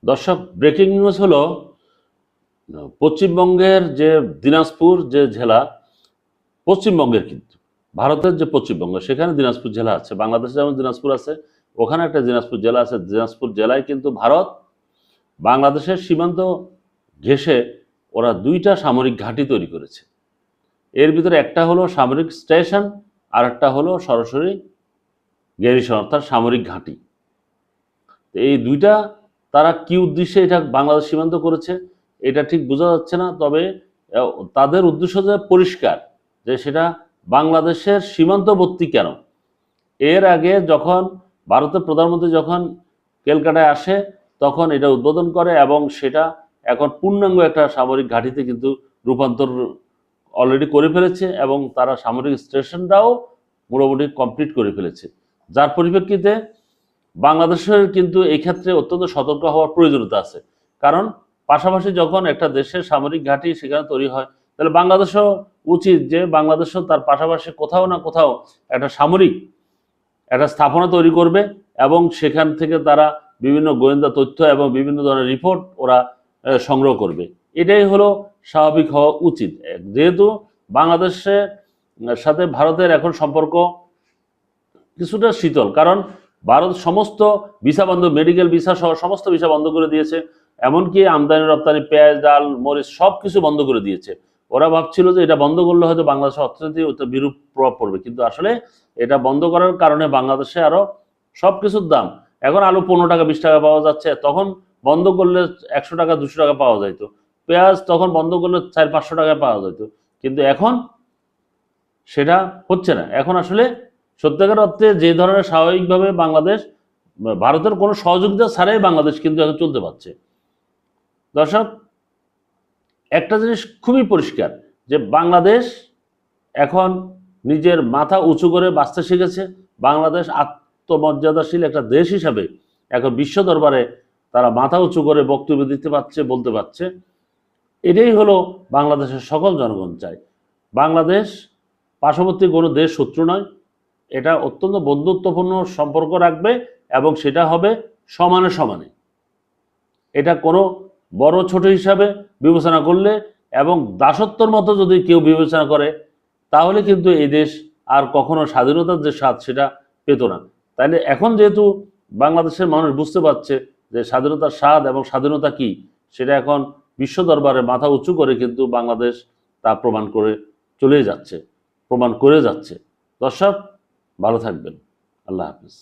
দর্শক, breaking news হলো পশ্চিমবঙ্গের যে দিনাজপুর যে জেলা, পশ্চিমবঙ্গের কিন্তু ভারতের যে পশ্চিমবঙ্গ, সেখানে দিনাজপুর জেলা আছে। বাংলাদেশে যেমন দিনাজপুর আছে, ওখানে একটা দিনাজপুর জেলা আছে। দিনাজপুর জেলায় কিন্তু ভারত বাংলাদেশের সীমান্ত ঘেঁষে ওরা 2টা সামরিক ঘাঁটি তৈরি করেছে। এর ভিতরে একটা হলো সামরিক স্টেশন, আর একটা হলো সরাসরি গ্যারিসন অর্থাৎ সামরিক ঘাঁটি। এই 2টা তারা কি উদ্দেশ্যে এটা বাংলাদেশ সীমান্ত করেছে এটা ঠিক বোঝা যাচ্ছে না। তবে তাদের উদ্দেশ্য যে পরিষ্কার, যে সেটা বাংলাদেশের সীমান্তবর্তী কেন। এর আগে যখন ভারতের প্রধানমন্ত্রী যখন ক্যালকাটায় আসে, তখন এটা উদ্বোধন করে এবং সেটা এখন পূর্ণাঙ্গ একটা সামরিক ঘাঁটিতে কিন্তু রূপান্তর অলরেডি করে ফেলেছে এবং তারা সামরিক স্টেশনটাও মোটামুটি কমপ্লিট করে ফেলেছে। যার পরিপ্রেক্ষিতে বাংলাদেশের কিন্তু এই ক্ষেত্রে অত্যন্ত সতর্ক হওয়ার প্রয়োজনীয়তা আছে। কারণ পাশাপাশি যখন একটা দেশের সামরিক ঘাঁটি সেখানে তৈরি হয়, তাহলে বাংলাদেশও উচিত যে বাংলাদেশও তার পাশাপাশি কোথাও না কোথাও একটা সামরিক একটা স্থাপনা তৈরি করবে এবং সেখান থেকে তারা বিভিন্ন গোয়েন্দা তথ্য এবং বিভিন্ন ধরনের রিপোর্ট ওরা সংগ্রহ করবে। এটাই হলো স্বাভাবিক হওয়া উচিত। যেহেতু বাংলাদেশের সাথে ভারতের এখন সম্পর্ক কিছুটা শীতল, কারণ ভারত সমস্ত ভিসা বন্ধ, মেডিকেল ভিসা সহ সমস্ত ভিসা বন্ধ করে দিয়েছে। এমনকি আমদানি রপ্তানি, পেঁয়াজ, ডাল, মরিচ সব কিছু বন্ধ করে দিয়েছে। ওরা ভাবছিল যে এটা বন্ধ করলে হয়তো বাংলাদেশের অর্থনীতি বিরূপ প্রভাব পড়বে, কিন্তু আসলে এটা বন্ধ করার কারণে বাংলাদেশে আরো সব কিছুর দাম, এখন আলু 15 টাকা 20 টাকা পাওয়া যাচ্ছে, তখন বন্ধ করলে 100 টাকা 200 টাকা পাওয়া যেত। পেঁয়াজ তখন বন্ধ করলে 400-500 টাকায় পাওয়া যেত, কিন্তু এখন সেটা হচ্ছে না। এখন আসলে সত্যিকার অর্থে যে ধরনের স্বাভাবিকভাবে বাংলাদেশ ভারতের কোনো সহযোগিতা ছাড়াই বাংলাদেশ কিন্তু এখন চলতে পারছে। দর্শক, একটা জিনিস খুবই পরিষ্কার যে বাংলাদেশ এখন নিজের মাথা উঁচু করে বাঁচতে শিখেছে। বাংলাদেশ আত্মমর্যাদাশীল একটা দেশ হিসাবে এখন বিশ্ব দরবারে তারা মাথা উঁচু করে বক্তব্য দিতে পারছে, বলতে পারছে। এটাই হলো বাংলাদেশের সকল জনগণ চায়। বাংলাদেশ পার্শ্ববর্তী কোনো দেশ শত্রু নয়, এটা অত্যন্ত বন্ধুত্বপূর্ণ সম্পর্ক রাখবে এবং সেটা হবে সমানে সমানে। এটা কোনো বড় ছোট হিসাবে বিবেচনা করলে এবং দাসত্বর মতো যদি কেউ বিবেচনা করে, তাহলে কিন্তু এই দেশ আর কখনো স্বাধীনতার যে স্বাদ সেটা পেত না। তাইলে এখন যেহেতু বাংলাদেশের মানুষ বুঝতে পারছে যে স্বাধীনতার স্বাদ এবং স্বাধীনতা কি, সেটা এখন বিশ্ব দরবারে মাথা উঁচু করে কিন্তু বাংলাদেশ তা প্রমাণ করে চলে যাচ্ছে, প্রমাণ করে যাচ্ছে। দর্শক, ভালো থাকবেন। আল্লাহ হাফিজ।